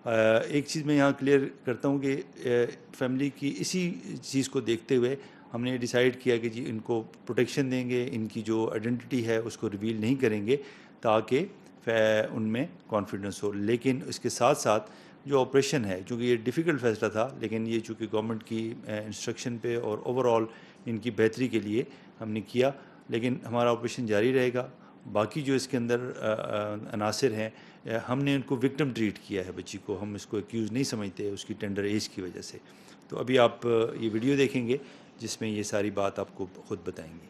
ایک چیز میں یہاں کلیئر کرتا ہوں کہ فیملی کی اسی چیز کو دیکھتے ہوئے ہم نے ڈیسائیڈ کیا کہ جی ان کو پروٹیکشن دیں گے، ان کی جو آئیڈینٹی ہے اس کو ریویل نہیں کریں گے تاکہ ان میں کانفیڈنس ہو. لیکن اس کے ساتھ ساتھ جو آپریشن ہے، چونکہ یہ ڈیفیکلٹ فیصلہ تھا، لیکن یہ چونکہ گورنمنٹ کی انسٹرکشن پہ اور اوور آل ان کی بہتری کے لیے ہم نے کیا، لیکن ہمارا آپریشن جاری رہے گا. باقی جو اس کے اندر عناصر ہیں، ہم نے ان کو وکٹم ٹریٹ کیا ہے، بچی کو ہم اس کو ایکیوز نہیں سمجھتے اس کی ٹینڈر ایج کی وجہ سے. تو ابھی آپ یہ ویڈیو دیکھیں گے جس میں یہ ساری بات آپ کو خود بتائیں گے.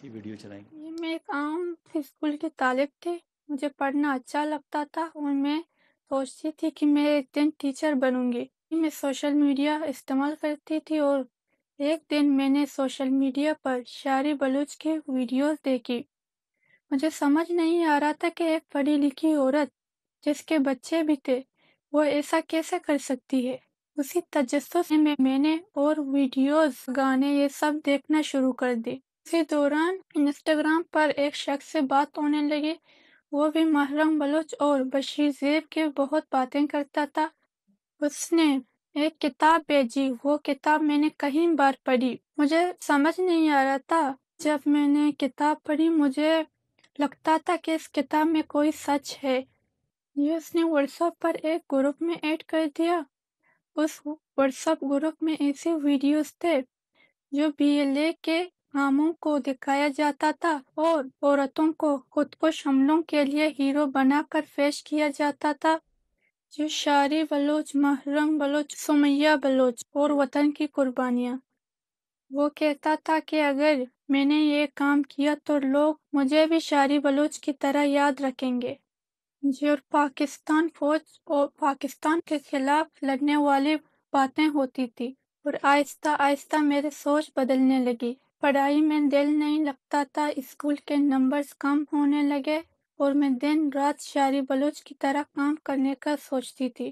یہ ویڈیو چلائیں گے. یہ میں ایک عام اسکول کی طالب تھی. مجھے پڑھنا اچھا لگتا تھا اور میں سوچتی تھی کہ میں ایک دن ٹیچر بنوں گی. میں سوشل میڈیا استعمال کرتی تھی اور ایک دن میں نے سوشل میڈیا پر شاعری بلوچ کی ویڈیوز دیکھی. مجھے سمجھ نہیں آ رہا تھا کہ ایک پڑھی لکھی عورت جس کے بچے بھی تھے وہ ایسا کیسے کر سکتی ہے. اسی تجسس میں نے اور ویڈیوز، گانے، یہ سب دیکھنا شروع کر دی. اسی دوران انسٹاگرام پر ایک شخص سے بات ہونے لگی. وہ بھی محرم بلوچ اور بشیر زیب کی بہت باتیں کرتا تھا. اس نے ایک کتاب بھیجی. وہ کتاب میں نے کئی بار پڑھی. مجھے سمجھ نہیں آ رہا تھا. جب میں نے کتاب پڑھی مجھے لگتا تھا کہ اس کتاب میں کوئی سچ ہے. یہ اس نے واٹس ایپ پر ایک گروپ میں ایڈ کر دیا. اس واٹس ایپ گروپ میں ایسے ویڈیوز تھے جو BLA کے کاموں کو دکھایا جاتا تھا اور عورتوں کو خودکش حملوں کے لیے ہیرو بنا کر پیش کیا جاتا تھا. جو شاعری بلوچ، محرم بلوچ، سمیہ بلوچ اور وطن کی قربانیاں. وہ کہتا تھا کہ اگر میں نے یہ کام کیا تو لوگ مجھے بھی شاعری بلوچ کی طرح یاد رکھیں گے. جو پاکستان فوج اور پاکستان کے خلاف لڑنے والی باتیں ہوتی تھی اور آہستہ آہستہ میری سوچ بدلنے لگی. پڑھائی میں دل نہیں لگتا تھا. اسکول کے نمبرز کم ہونے لگے اور میں دن رات شاعری بلوچ کی طرح کام کرنے کا سوچتی تھی.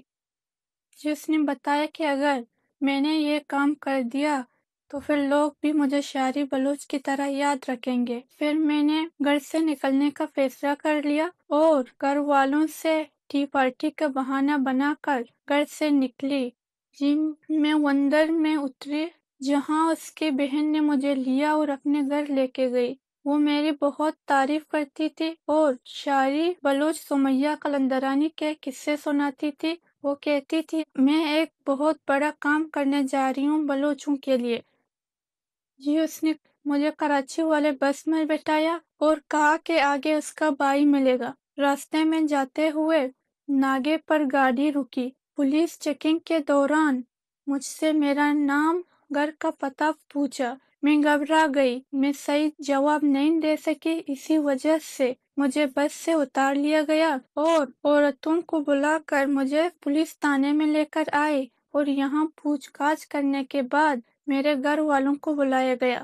جس نے بتایا کہ اگر میں نے یہ کام کر دیا تو پھر لوگ بھی مجھے شاعری بلوچ کی طرح یاد رکھیں گے. پھر میں نے گھر سے نکلنے کا فیصلہ کر لیا اور گھر والوں سے ٹی پارٹی کا بہانہ بنا کر گھر سے نکلی. میں وندر میں اتری جہاں اس کی بہن نے مجھے لیا اور اپنے گھر لے کے گئی. وہ میری بہت تعریف کرتی تھی اور شاعری بلوچ سمیہ قلندرانی کے قصے سناتی تھی. وہ کہتی تھی میں ایک بہت بڑا کام کرنے جا رہی ہوں بلوچوں کے لیے. اس نے مجھے کراچی والے بس میں بٹھایا اور کہا کہ آگے اس کا بھائی ملے گا. راستے میں جاتے ہوئے ناگے پر گاڑی رکی. پولیس چیکنگ کے دوران مجھ سے میرا نام، گھر کا پتہ پوچھا. میں گھبرا گئی. میں صحیح جواب نہیں دے سکی. اسی وجہ سے مجھے بس سے اتار لیا گیا اور عورتوں کو بلا کر مجھے پولیس تھانے میں لے کر آئے اور یہاں پوچھ گچھ کرنے کے بعد میرے گھر والوں کو بلایا گیا.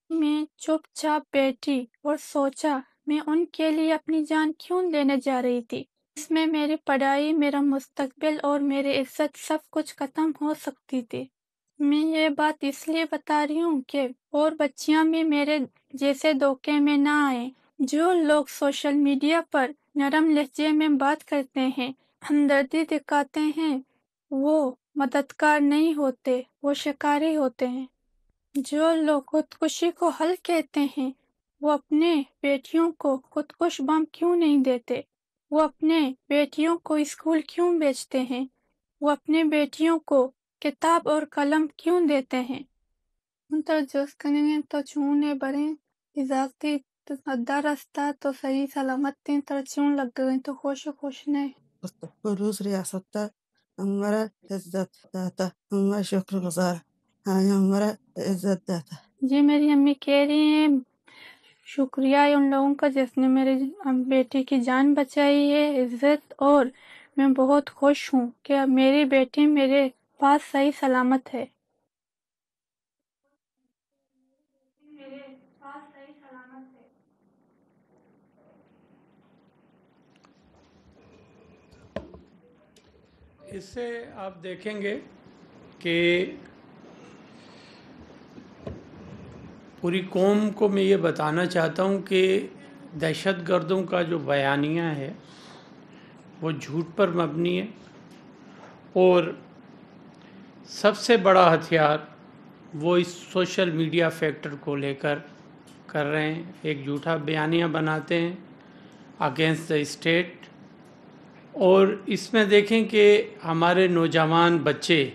میں چپ چاپ بیٹھی اور سوچا میں ان کے لیے اپنی جان کیوں دینے جا رہی تھی. اس میں میری پڑھائی، میرا مستقبل اور میری عزت سب کچھ ختم ہو سکتی تھی. میں یہ بات اس لیے بتا رہی ہوں کہ اور بچیاں بھی میرے جیسے دھوکے میں نہ آئیں. جو لوگ سوشل میڈیا پر نرم لہجے میں بات کرتے ہیں، ہمدردی دکھاتے ہیں، وہ مددگار نہیں ہوتے، وہ شکاری ہوتے ہیں. جو لوگ خودکشی کو حل کہتے ہیں وہ اپنے بیٹیوں کو خودکش بم کیوں نہیں دیتے؟ وہ اپنے بیٹیوں کو اسکول کیوں بھیجتے ہیں؟ وہ اپنے بیٹیوں کو کتاب اور قلم کیوں دیتے ہیں؟ انتر جوس کنگے تو چونے بڑے اضافتی ادھا رستہ تو صحیح سلامت تین تر چون لگ گئے تو خوش نے روز ریاست ہمارا عزت داتا، ہمارا شکر گزار، ہمارا عزت داتا. جی میری امی کہہ رہی ہیں شکریہ ان لوگوں کا جس نے میرے بیٹی کی جان بچائی ہے. عزت، اور میں بہت خوش ہوں کہ اب میری بیٹی میرے پاس صحیح سلامت ہے. میرے پاس صحیح سلامت ہے. اس سے آپ دیکھیں گے کہ پوری قوم کو میں یہ بتانا چاہتا ہوں کہ دہشت گردوں کا جو بیانیہ ہے وہ جھوٹ پر مبنی ہے، اور سب سے بڑا ہتھیار وہ اس سوشل میڈیا فیکٹر کو لے کر رہے ہیں. ایک جھوٹا بیانیہ بناتے ہیں اگینسٹ دا اسٹیٹ، اور اس میں دیکھیں کہ ہمارے نوجوان بچے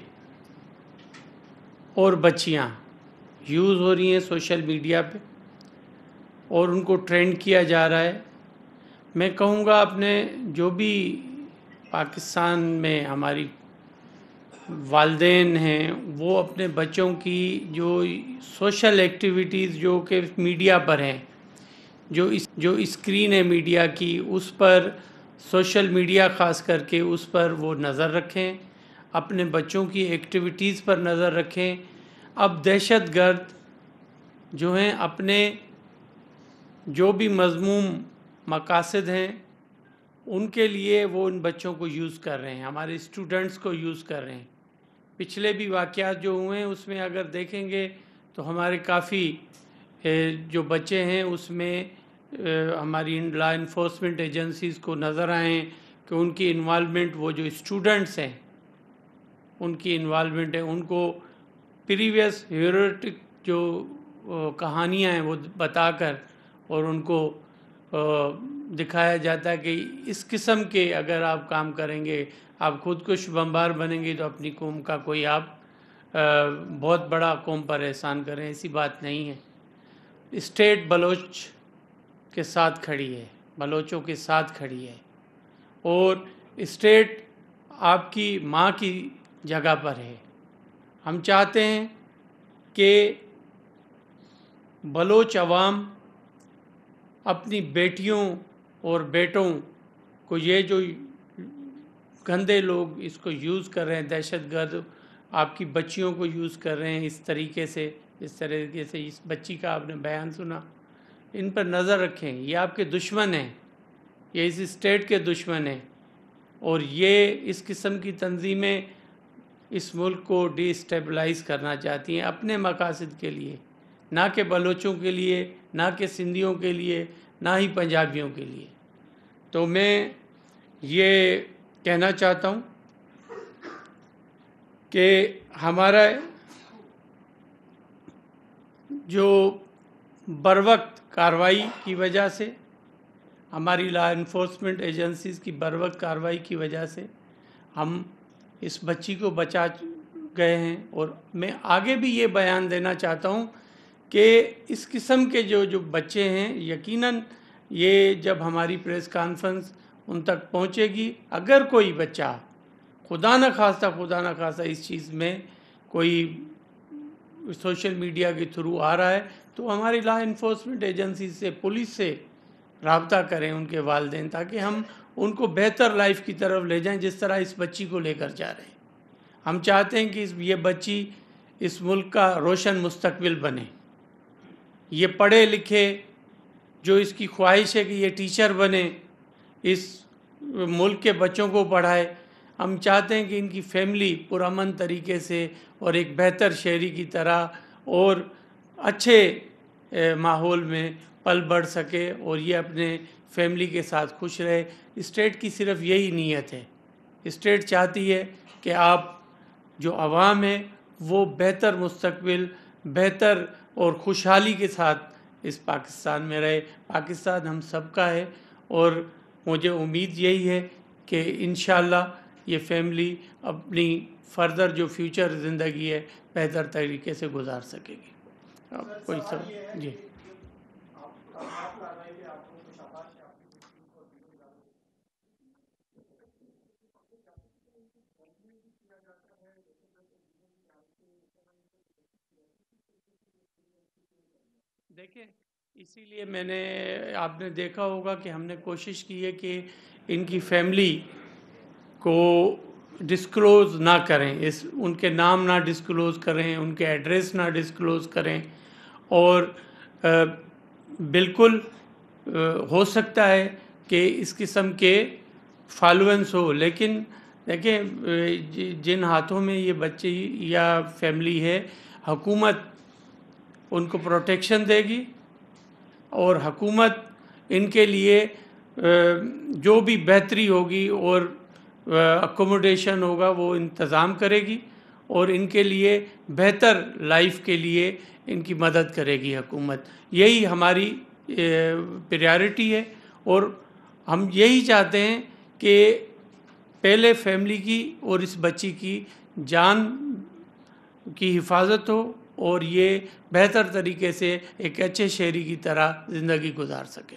اور بچیاں یوز ہو رہی ہیں سوشل میڈیا پہ، اور ان کو ٹرینڈ کیا جا رہا ہے. میں کہوں گا اپنے جو بھی پاکستان میں ہماری والدین ہیں وہ اپنے بچوں کی جو سوشل ایکٹیویٹیز جو کہ میڈیا پر ہیں، جو اسکرین ہے میڈیا کی، اس پر سوشل میڈیا خاص کر کے اس پر وہ نظر رکھیں، اپنے بچوں کی ایکٹیویٹیز پر نظر رکھیں. اب دہشت گرد جو ہیں اپنے جو بھی مذموم مقاصد ہیں ان کے لیے وہ ان بچوں کو یوز کر رہے ہیں، ہمارے اسٹوڈنٹس کو یوز کر رہے ہیں. پچھلے بھی واقعات جو ہوئے ہیں اس میں اگر دیکھیں گے تو ہمارے کافی جو بچے ہیں اس میں ہماری لا انفورسمنٹ ایجنسیز کو نظر آئیں کہ ان کی انوالومنٹ، وہ جو اسٹوڈنٹس ہیں ان کی انوالومنٹ ہے، ان کو پریویس ہیروٹک جو کہانیاں ہیں وہ بتا کر اور ان کو دکھایا جاتا ہے کہ اس قسم کے اگر آپ کام کریں گے، آپ خود کش بمبار بنیں گے تو اپنی قوم کا کوئی آپ بہت بڑا قوم پر احسان کریں. ایسی بات نہیں ہے. اسٹیٹ بلوچ کے ساتھ کھڑی ہے، بلوچوں کے ساتھ کھڑی ہے، اور اسٹیٹ آپ کی ماں کی جگہ پر ہے. ہم چاہتے ہیں کہ بلوچ عوام اپنی بیٹیوں اور بیٹوں کو، یہ جو گندے لوگ اس کو یوز کر رہے ہیں، دہشت گرد آپ کی بچیوں کو یوز کر رہے ہیں اس طریقے سے، اس بچی کا آپ نے بیان سنا، ان پر نظر رکھیں. یہ آپ کے دشمن ہیں، یہ اس اسٹیٹ کے دشمن ہیں، اور یہ اس قسم کی تنظیمیں اس ملک کو ڈی اسٹیبلائز کرنا چاہتی ہیں اپنے مقاصد کے لیے، نہ کہ بلوچوں کے لیے، نہ کہ سندھیوں کے لیے، نہ ہی پنجابیوں کے لیے. تو میں یہ کہنا چاہتا ہوں کہ ہمارا جو بروقت کارروائی کی وجہ سے، ہماری لا انفورسمنٹ ایجنسیز کی بروقت کارروائی کی وجہ سے ہم اس بچی کو بچا گئے ہیں. اور میں آگے بھی یہ بیان دینا چاہتا ہوں کہ اس قسم کے جو بچے ہیں، یقیناً یہ جب ہماری پریس کانفرنس ان تک پہنچے گی، اگر کوئی بچہ خدا نہ خواستہ اس چیز میں کوئی سوشل میڈیا کے تھرو آ رہا ہے تو ہماری لا انفورسمنٹ ایجنسی سے، پولیس سے رابطہ کریں ان کے والدین، تاکہ ہم ان کو بہتر لائف کی طرف لے جائیں جس طرح اس بچی کو لے کر جا رہے ہیں. ہم چاہتے ہیں کہ یہ بچی اس ملک کا روشن مستقبل بنے. یہ پڑھے لکھے، جو اس کی خواہش ہے کہ یہ ٹیچر بنے، اس ملک کے بچوں کو پڑھائے. ہم چاہتے ہیں کہ ان کی فیملی پرامن طریقے سے اور ایک بہتر شہری کی طرح اور اچھے ماحول میں پل بڑھ سکے اور یہ اپنے فیملی کے ساتھ خوش رہے. اسٹیٹ کی صرف یہی نیت ہے. اسٹیٹ چاہتی ہے کہ آپ جو عوام ہے وہ بہتر مستقبل، بہتر اور خوشحالی کے ساتھ اس پاکستان میں رہے. پاکستان ہم سب کا ہے، اور مجھے امید یہی ہے کہ انشاءاللہ یہ فیملی اپنی فردر جو فیوچر زندگی ہے بہتر طریقے سے گزار سکے گی. کوئی سوال؟ جی. دیکھیں، اسی لیے آپ نے دیکھا ہوگا کہ ہم نے کوشش کی ہے کہ ان کی فیملی کو ڈسکلوز نہ کریں، ان کے نام نہ ڈسکلوز کریں، ان کے ایڈریس نہ ڈسکلوز کریں. اور بالکل ہو سکتا ہے کہ اس قسم کے فالوئنس ہو، لیکن دیکھیں جن ہاتھوں میں یہ بچی یا فیملی ہے، حکومت ان کو پروٹیکشن دے گی، اور حکومت ان کے لیے جو بھی بہتری ہوگی اور اکوموڈیشن ہوگا وہ انتظام کرے گی، اور ان کے لیے بہتر لائف کے لیے ان کی مدد کرے گی حکومت. یہی ہماری پریارٹی ہے، اور ہم یہی چاہتے ہیں کہ پہلے فیملی کی اور اس بچی کی جان کی حفاظت ہو، اور یہ بہتر طریقے سے ایک اچھے شہری کی طرح زندگی گزار سکے.